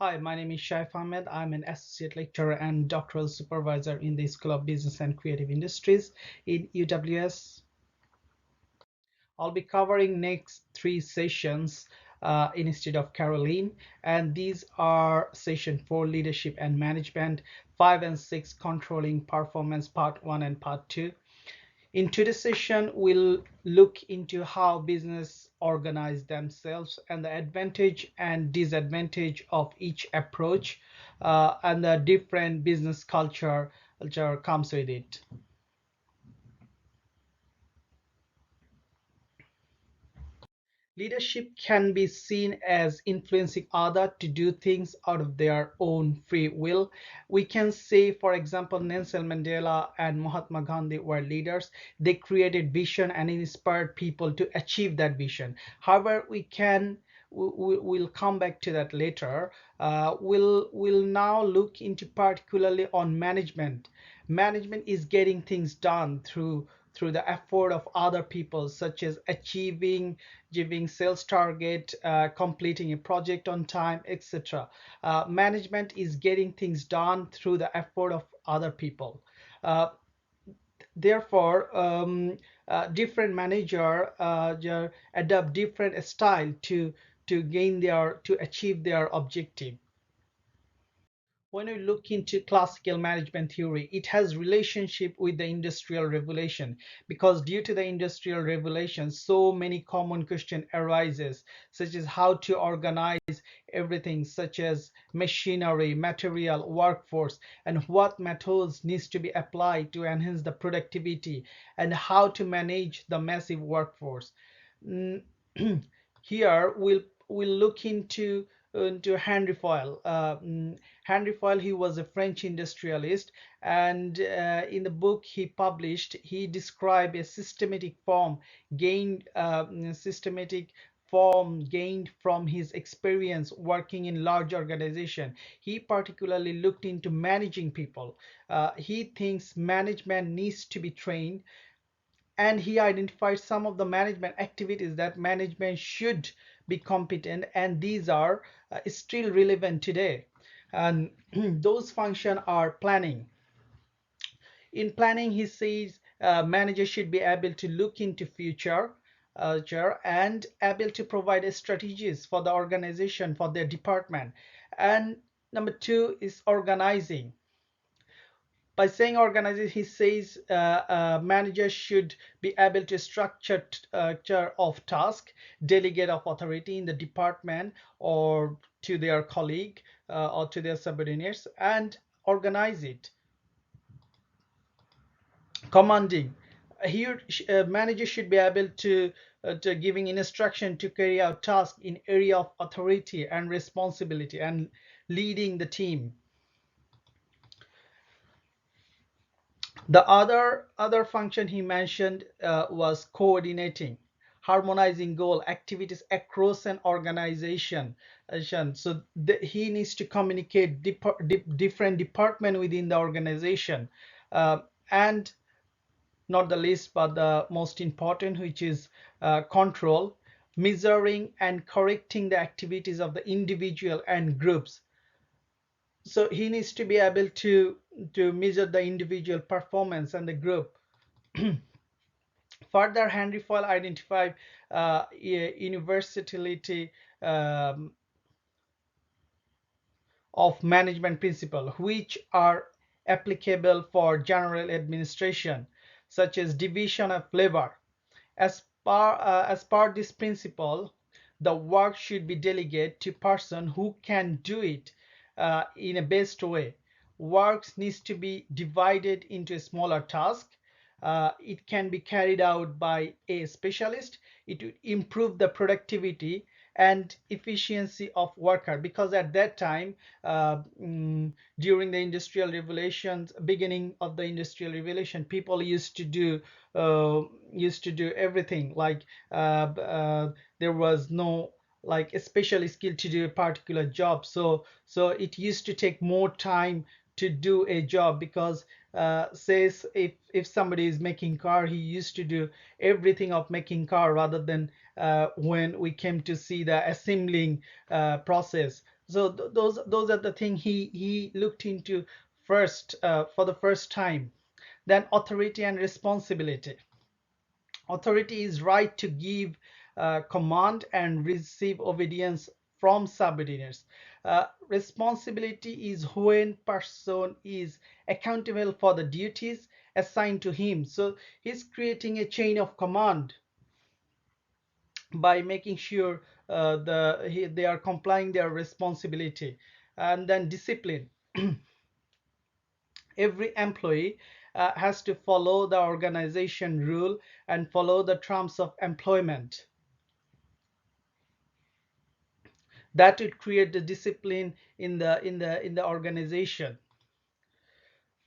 Hi, my name is Shaif Ahmed. I'm an associate lecturer and doctoral supervisor in the School of Business and Creative Industries in UWS. I'll be covering next three sessions instead of Caroline, and these are session 4 leadership and management, 5 and 6 controlling performance, part 1 and part 2. In today's session, we'll look into how business organize themselves and the advantage and disadvantage of each approach, and the different business culture comes with it. Leadership can be seen as influencing others to do things out of their own free will. We can say, for example, Nelson Mandela and Mahatma Gandhi were leaders. They created vision and inspired people to achieve that vision. However, we'll come back to that later. We'll now look into particularly on management. Management is getting things done through the effort of other people, such as achieving sales target, completing a project on time, etc. Management is getting things done through the effort of other people. Uh, Therefore, different manager adopt different style to achieve their objective. When we look into classical management theory, it has relationship with the industrial revolution, because due to the industrial revolution, so many common question arises, such as how to organize everything, such as machinery, material, workforce, and what methods needs to be applied to enhance the productivity, and how to manage the massive workforce. Mm, Here we'll look into Henri Fayol. Henri Fayol, he was a French industrialist, and in the book he published, he described a systematic form gained from his experience working in large organization. He particularly looked into managing people. He thinks management needs to be trained, and he identified some of the management activities that management should be competent, and these are still relevant today. And those functions are planning. In planning, he says managers should be able to look into future and able to provide strategies for the organization, for their department. And number two is organizing. By saying organization, he says managers should be able to structure of task, delegate of authority in the department or to their colleague or to their subordinates, and organize it. Commanding. Here, manager should be able to giving instruction to carry out tasks in area of authority and responsibility, and leading the team. The other function he mentioned was coordinating, harmonizing goal activities across an organization. So he needs to communicate different department within the organization, and not the least but the most important, which is control, measuring and correcting the activities of the individual and groups. So he needs to be able to measure the individual performance and the group. Further, Henry Fayol identified universality of management principles, which are applicable for general administration, such as division of labor. As per this principle, the work should be delegated to person who can do it in a best way. Works needs to be divided into a smaller task. It can be carried out by a specialist. It would improve the productivity and efficiency of worker, because at that time, during the industrial revolutions, beginning of the industrial revolution, people used to do everything, like there was no like a special skill to do a particular job, so it used to take more time to do a job, because says if somebody is making car, he used to do everything of making car, rather than when we came to see the assembling process. So those are the thing he looked into first, for the first time. Then authority and responsibility. Authority is right to give command and receive obedience from subordinates. Responsibility is when person is accountable for the duties assigned to him. So he's creating a chain of command by making sure they are complying their responsibility. And then discipline. Every employee has to follow the organization rule and follow the terms of employment. That would create the discipline in the organization.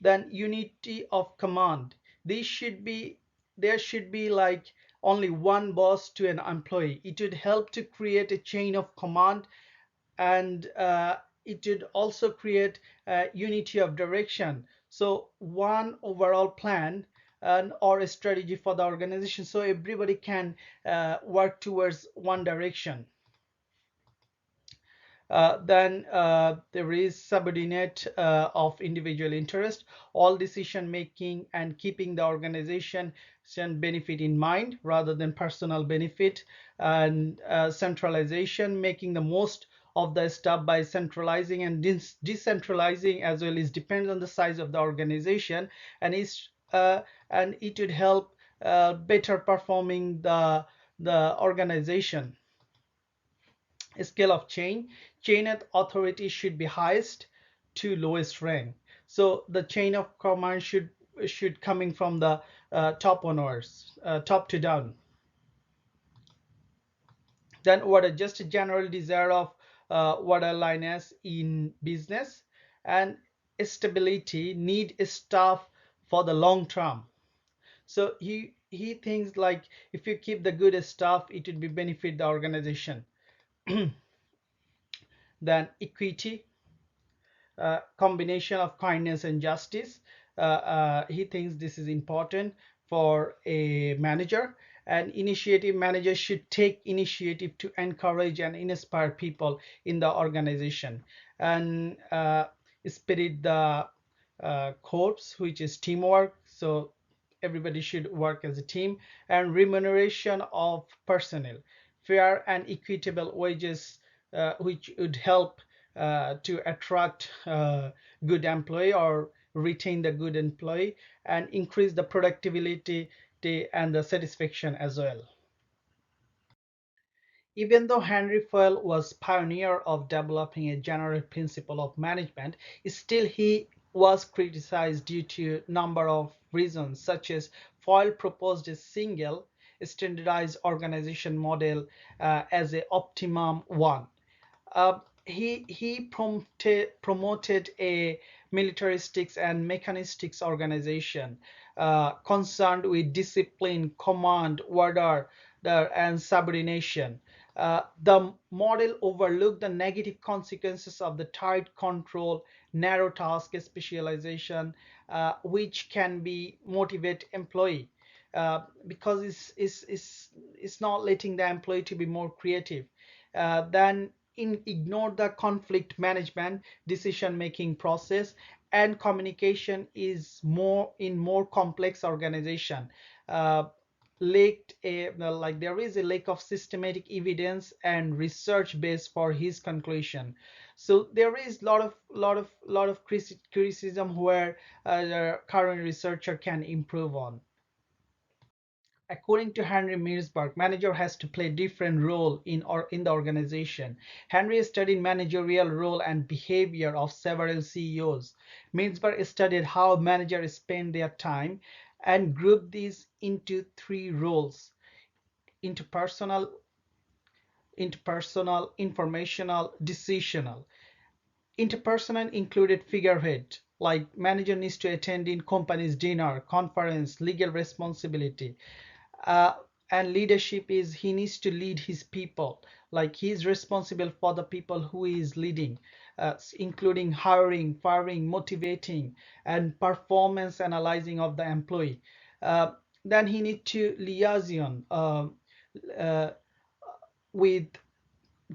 Then unity of command. These should be there should be like only one boss to an employee. It would help to create a chain of command, and it would also create unity of direction. So one overall plan and or a strategy for the organization, so everybody can work towards one direction. Then there is subordinate of individual interest, all decision making and keeping the organization benefit in mind rather than personal benefit. And centralization, making the most of the stuff by centralizing, and decentralizing as well is depends on the size of the organization, and is and it would help better performing the organization. Scale of chain of authority should be highest to lowest rank. So the chain of command should coming from the top onwards, top to down. Then what are just a general desire of what a linus in business, and stability, need staff for the long term. So he thinks like if you keep the good staff, it would be benefit the organization. Then equity, combination of kindness and justice. He thinks this is important for a manager. And initiative, managers should take initiative to encourage and inspire people in the organization. And spirit the corps, which is teamwork. So everybody should work as a team. And remuneration of personnel, fair and equitable wages, which would help to attract good employee or retain the good employee, and increase the productivity and the satisfaction as well. Even though Henry Fayol was pioneer of developing a general principle of management, still he was criticized due to a number of reasons, such as Fayol proposed a single standardized organization model as a optimum one. uh, he promoted a militaristics and mechanistics organization concerned with discipline, command, order, and subordination. The model overlooked the negative consequences of the tight control, narrow task specialization, which can be motivate employee, because it's not letting the employee to be more creative. Then ignore the conflict management, decision making process, and communication is more complex organization. uh, like there is a lack of systematic evidence and research base for his conclusion. So there is lot of criticism where the current researcher can improve on. According to Henri Mintzberg, manager has to play different role in the organization. Henry studied managerial role and behavior of several CEOs. Mintzberg studied how managers spend their time and grouped these into three roles: interpersonal, informational, decisional. Interpersonal included figurehead, like manager needs to attend in company's dinner, conference, legal responsibility. uh, and leadership is he needs to lead his people, like he's responsible for the people who he is leading, including hiring, firing, motivating, and performance analyzing of the employee. uh, then he need to liaison uh, with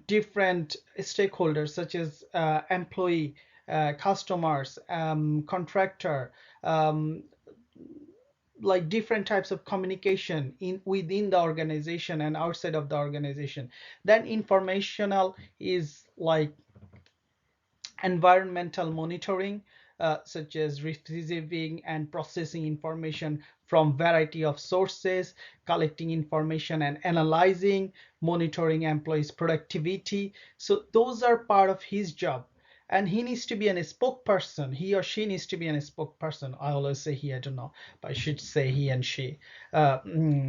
different stakeholders such as employee, customers, contractor, um, like different types of communication in within the organization and outside of the organization. Then informational is like environmental monitoring, such as receiving and processing information from variety of sources, collecting information and analyzing, monitoring employees' productivity. So those are part of his job. And he needs to be a spokesperson. He or she needs to be a spokesperson. I always say he, I don't know, but I should say he and she,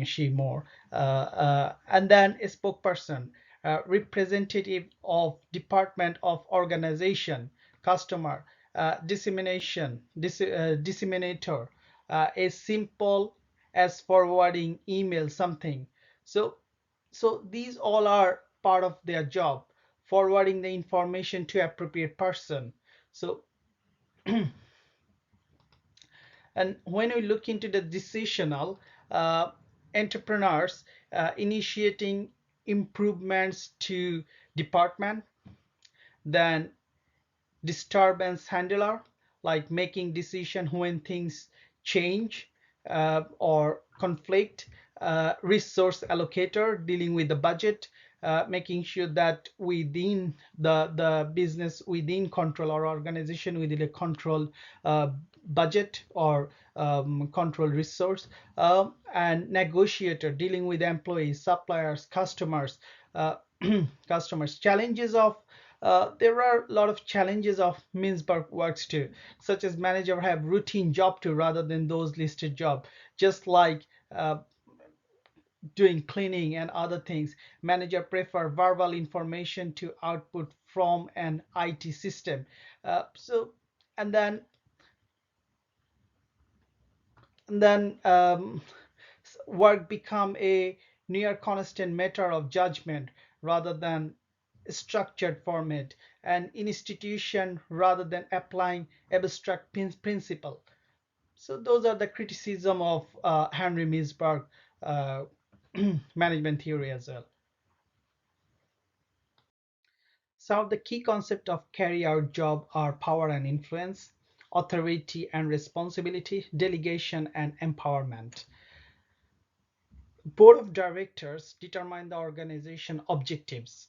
she more. And then a spokesperson, representative of department of organization, customer, disseminator, as simple as forwarding email something. So these all are part of their job, forwarding the information to appropriate person. So and when we look into the decisional, uh, entrepreneurs initiating improvements to department, then disturbance handler, like making decision when things change or conflict, resource allocator, dealing with the budget, making sure that within the business within control or organization within a control budget or control resource, and negotiator, dealing with employees, suppliers, customers, uh, customers. Challenges of there are a lot of challenges of Mintzberg works too, such as manager have routine job too rather than those listed job, just like doing cleaning and other things. Manager prefer verbal information to output from an IT system. So, and then and then work become a near constant matter of judgment rather than structured format, and institution rather than applying abstract principle. So those are the criticism of Henry Mintzberg uh, management theory as well. Some of the key concepts of carry out job are power and influence, authority and responsibility, delegation and empowerment. Board of directors determine the organization objectives,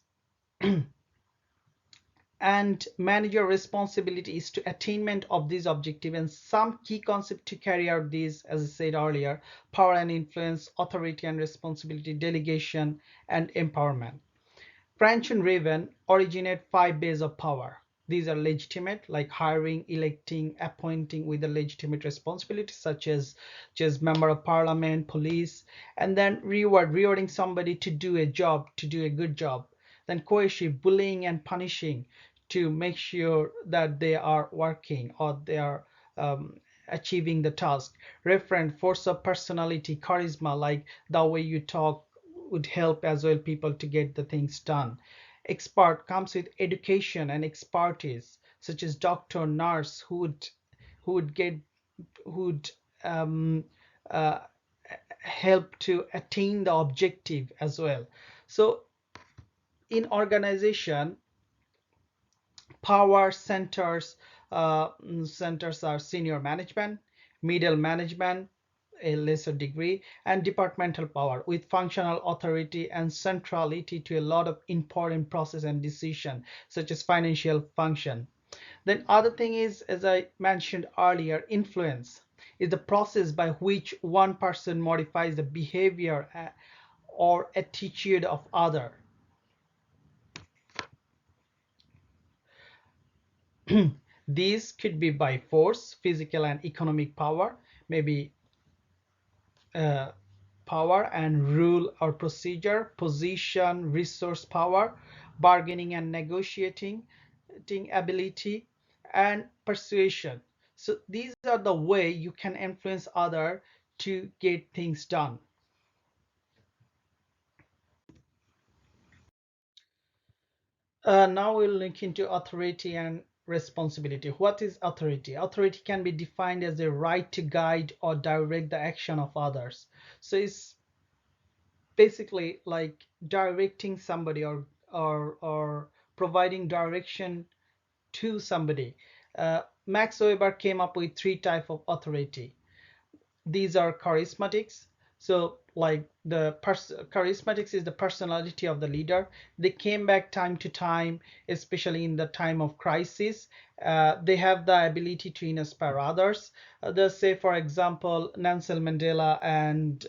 and manager responsibility is to attainment of these objectives, and some key concept to carry out these, as I said earlier: power and influence, authority and responsibility, delegation and empowerment. French and Raven originate 5 bases of power. These are legitimate, like hiring, electing, appointing with a legitimate responsibility, such as just member of parliament, police, and then rewarding somebody to do a job, to do a good job. Then coercive, bullying and punishing to make sure that they are working or they are achieving the task. Referent, force of personality, charisma, like the way you talk would help as well people to get the things done. Expert comes with education and expertise, such as doctor, nurse, who would get who would um, uh, help to attain the objective as well. So in organization, power centers are senior management, middle management, a lesser degree, and departmental power with functional authority and centrality to a lot of important process and decision, such as financial function. Then other thing is, as I mentioned earlier, influence is the process by which one person modifies the behavior or attitude of other. These could be by force, physical and economic power, maybe uh, power and rule or procedure, position, resource power, bargaining and negotiating ability, and persuasion. So these are the way you can influence other to get things done. Now we'll look into authority and responsibility. What is authority? Authority can be defined as a right to guide or direct the action of others. So it's basically like directing somebody or or providing direction to somebody. Max Weber came up with three types of authority. These are charismatics. So like the charismatics is the personality of the leader. They came back time to time, especially in the time of crisis. They have the ability to inspire others. Let's say, for example, Nelson Mandela and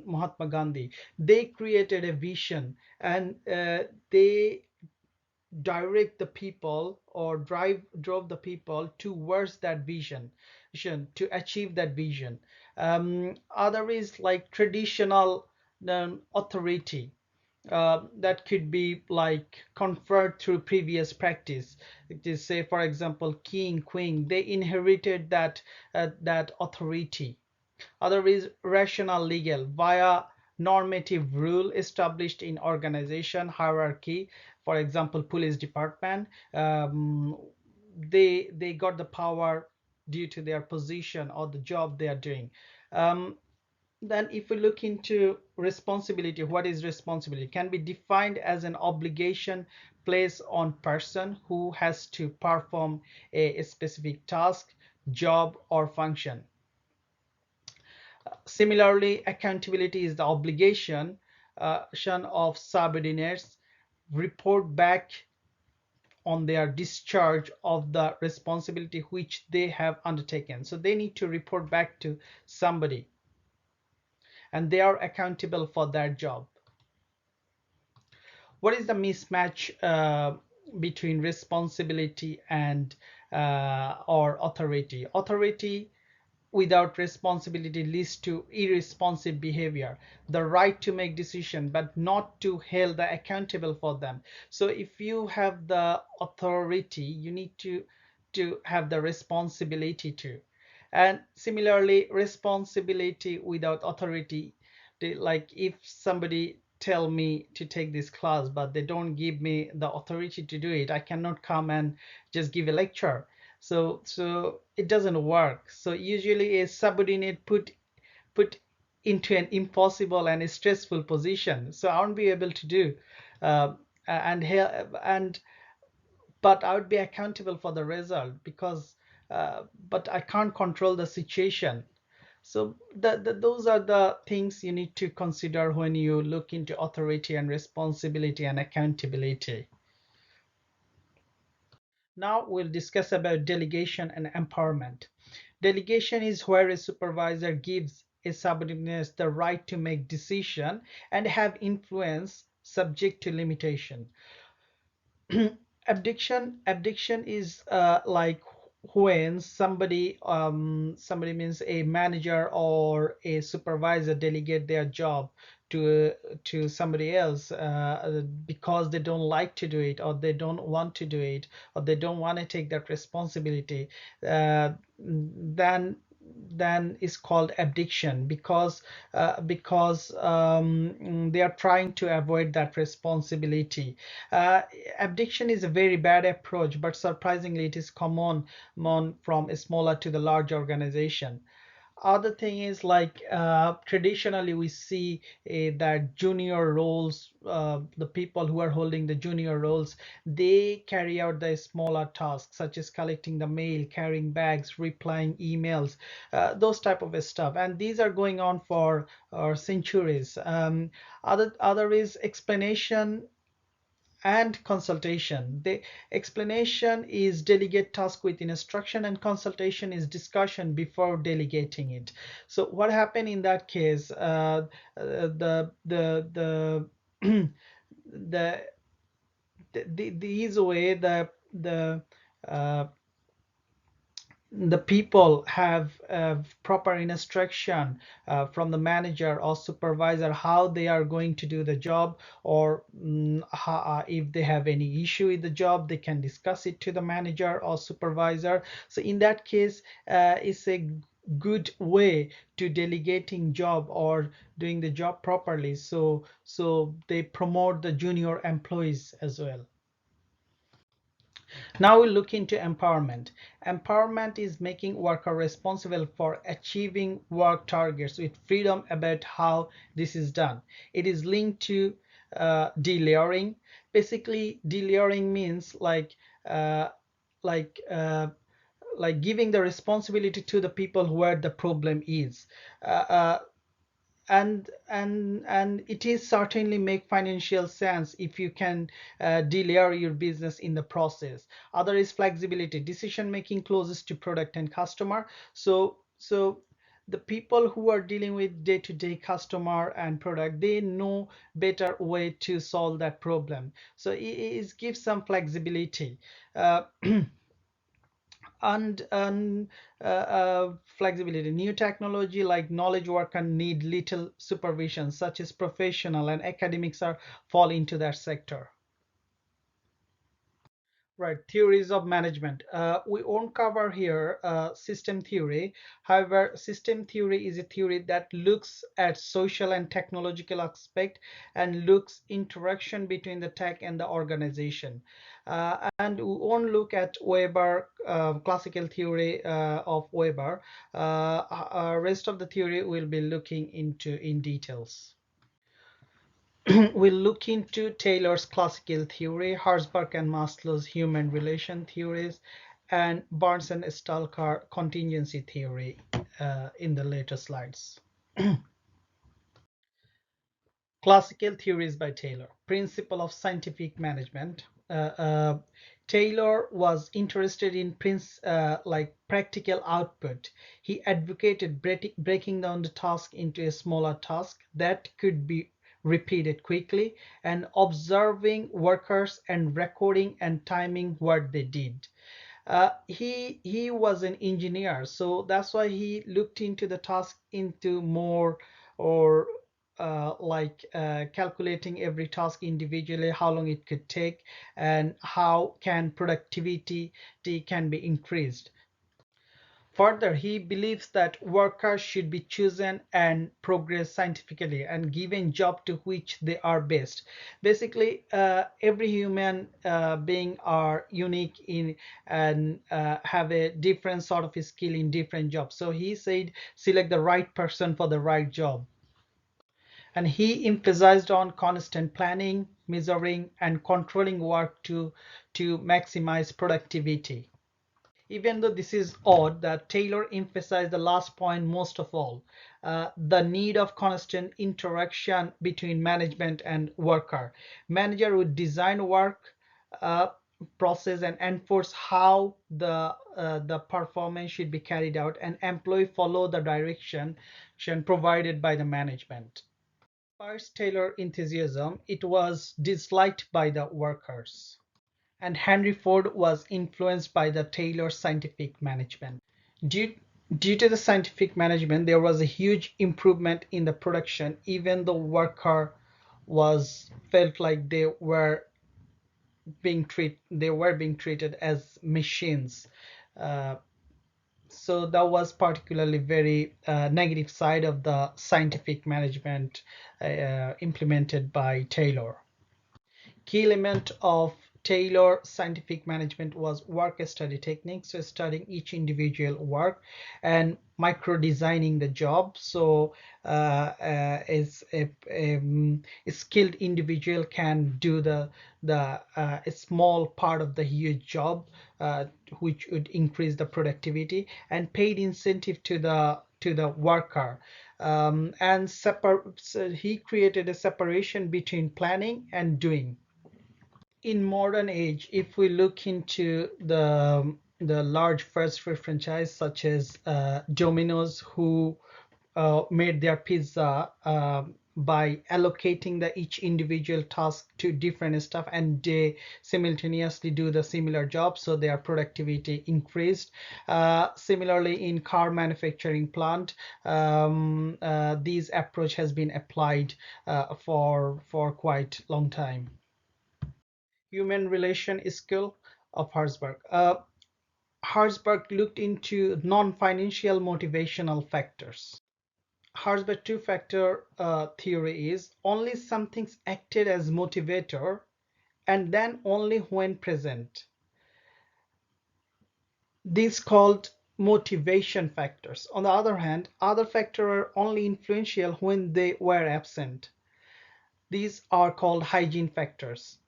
Mahatma Gandhi. They created a vision, and they direct the people or drove the people towards that vision to achieve that vision. Other is like traditional authority, that could be like conferred through previous practice. Just say, for example, king, queen, they inherited that authority. Other is rational legal, via normative rule established in organization hierarchy. For example, police department, they got the power due to their position or the job they are doing. Then if we look into responsibility, what is responsibility? It can be defined as an obligation placed on person who has to perform a specific task, job, or function. Similarly, accountability is the obligation of subordinates report back on their discharge of the responsibility which they have undertaken. So they need to report back to somebody, and they are accountable for their job. What is the mismatch between responsibility and or authority? Authority without responsibility leads to irresponsive behavior, the right to make decisions but not to held accountable for them. So if you have the authority, you need to have the responsibility too. And similarly, responsibility without authority, like if somebody tell me to take this class but they don't give me the authority to do it, I cannot come and just give a lecture. So it doesn't work. So usually a subordinate put into an impossible and a stressful position, so I won't be able to do, uh, and but I would be accountable for the result, because but I can't control the situation. So those are the things you need to consider when you look into authority and responsibility and accountability. Now we'll discuss about delegation and empowerment. Delegation is where a supervisor gives a subordinate the right to make decision and have influence subject to limitation. Abdiction is like when somebody means a manager or a supervisor delegate their job to somebody else, because they don't like to do it, or they don't want to do it, or they don't want to take that responsibility. Then is called abdiction, because they are trying to avoid that responsibility. uh, Abdiction is a very bad approach, but surprisingly it is common from a smaller to the large organization. Other thing is like traditionally we see that junior roles, the people who are holding the junior roles, they carry out the smaller tasks such as collecting the mail, carrying bags, replying emails, those type of stuff, and these are going on for centuries. Other is explanation and consultation. The explanation is delegate task with instruction, and consultation is discussion before delegating it. So what happened in that case? The the these way uh, the people have proper instruction from the manager or supervisor how they are going to do the job, or if they have any issue with the job, they can discuss it to the manager or supervisor. So in that case, it's a good way to delegating job or doing the job properly, so they promote the junior employees as well. Now we look into empowerment. Empowerment is making worker responsible for achieving work targets with freedom about how this is done. It is linked to delayering. Basically, delayering means uh, like uh, like giving the responsibility to the people where the problem is. Uh, uh, and it is certainly make financial sense if you can delayer your business in the process. Other is flexibility, decision making closest to product and customer. So the people who are dealing with day-to-day customer and product, they know better way to solve that problem, so it gives some flexibility. uh, and flexibility. New technology like knowledge worker need little supervision, such as professional and academics are fall into that sector. Right, theories of management. We won't cover here system theory. However, system theory is a theory that looks at social and technological aspect and looks interaction between the tech and the organization. And we won't look at Weber, classical theory of Weber. Rest of the theory we'll be looking into in details. We'll look into Taylor's classical theory, Herzberg and Maslow's human relation theories, and Barnes and Stalker contingency theory in the later slides. Classical theories by Taylor. Principle of scientific management. Taylor was interested in practical output. He advocated breaking down the task into a smaller task that could be repeated quickly, and observing workers and recording and timing what they did. He was an engineer, so that's why he looked into the task into more, or calculating every task individually, how long it could take, and how can productivity can be increased. Further, he believes that workers should be chosen and progress scientifically and given job to which they are best. Basically, every human being are unique in and have a different sort of skill in different jobs. So he said, select the right person for the right job. And he emphasized on constant planning, measuring, and controlling work to maximize productivity. Even though this is odd, that Taylor emphasized the last point most of all, the need of constant interaction between management and worker. Manager would design work uh, process and enforce how the performance should be carried out, and employee follow the direction provided by the management. First Taylor enthusiasm, it was disliked by the workers. And Henry Ford was influenced by the Taylor scientific management. Due, due to the scientific management, there was a huge improvement in the production, even though worker was felt like they were being treated as machines. Uh, so that was particularly very negative side of the scientific management implemented by Taylor. Key element of Taylor scientific management was work study techniques, so studying each individual work and micro designing the job. So is a skilled individual can do a small part of the huge job, which would increase the productivity, and paid incentive to the worker. So he created a separation between planning and doing. In modern age, if we look into the large fast food franchise such as Domino's, who made their pizza by allocating the each individual task to different stuff, and they simultaneously do the similar job, so their productivity increased. Similarly, in car manufacturing plant, this approach has been applied for quite long time. Human relation skill of Herzberg. Herzberg looked into non-financial motivational factors. Herzberg two-factor theory is only something's acted as motivator, and then only when present. These called motivation factors. On the other hand, other factors are only influential when they were absent. These are called hygiene factors,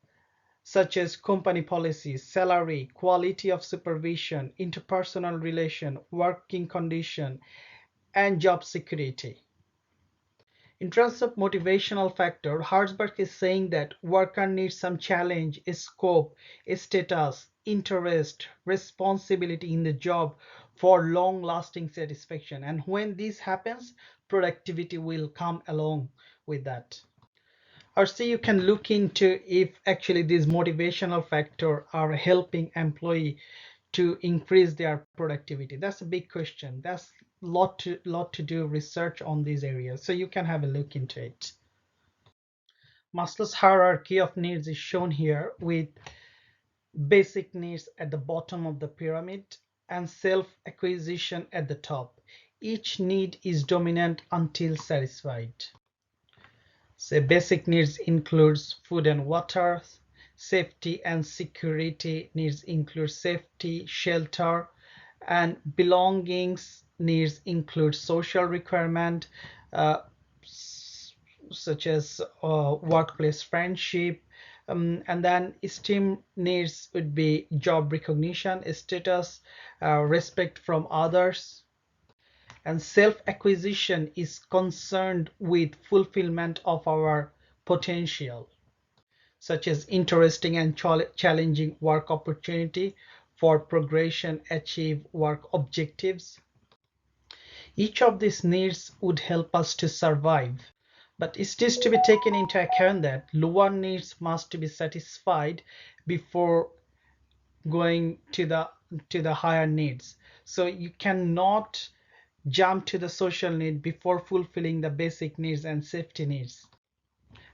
such as company policies, salary, quality of supervision, interpersonal relation, working condition, and job security. In terms of motivational factor, Herzberg is saying that worker needs some challenge, scope, status, interest, responsibility in the job for long-lasting satisfaction. And when this happens, productivity will come along with that. Or see, you can look into if actually these motivational factors are helping employee to increase their productivity. That's a big question. That's lot to do research on these areas. So you can have a look into it. Maslow's hierarchy of needs is shown here with basic needs at the bottom of the pyramid and self-acquisition at the top. Each need is dominant until satisfied. So basic needs includes food and water. Safety and security needs include safety, shelter, and belongings needs include social requirement, uh, such as workplace friendship, and then esteem needs would be job recognition, status, respect from others, and self-acquisition is concerned with fulfillment of our potential, such as interesting and challenging work opportunity for progression, achieve work objectives. Each of these needs would help us to survive, but it is to be taken into account that lower needs must be satisfied before going to the higher needs. So you cannot jump to the social need before fulfilling the basic needs and safety needs.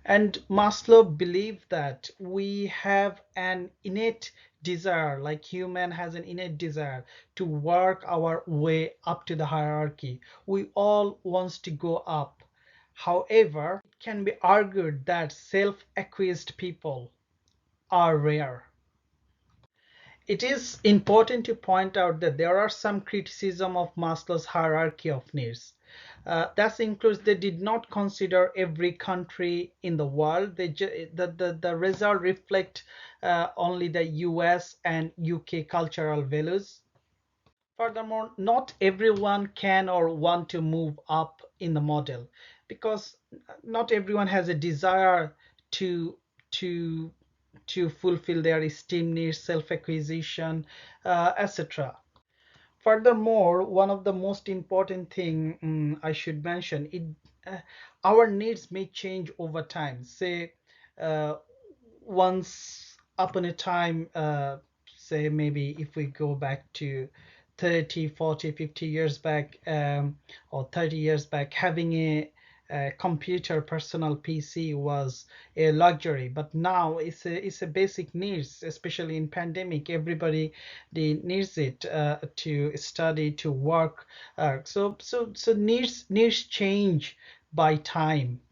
And Maslow believed that we have an innate desire, like human has an innate desire to work our way up to the hierarchy. We all wants to go up. However, it can be argued that self-acquiesced people are rare. It is important to point out that there are some criticism of Maslow's hierarchy of needs. That includes they did not consider every country in the world. The result reflect only the US and UK cultural values. Furthermore, not everyone can or want to move up in the model because not everyone has a desire to to to fulfill their esteem needs, self-acquisition, etc. Furthermore, one of the most important thing I should mention, uh, our needs may change over time. Say, uh, once upon a time, say maybe if we go back to 30, 40, 50 years back, or 30 years back, having a computer personal PC was a luxury, but now it's a basic needs, especially in pandemic. Everybody they needs it to study, to work. So needs change by time.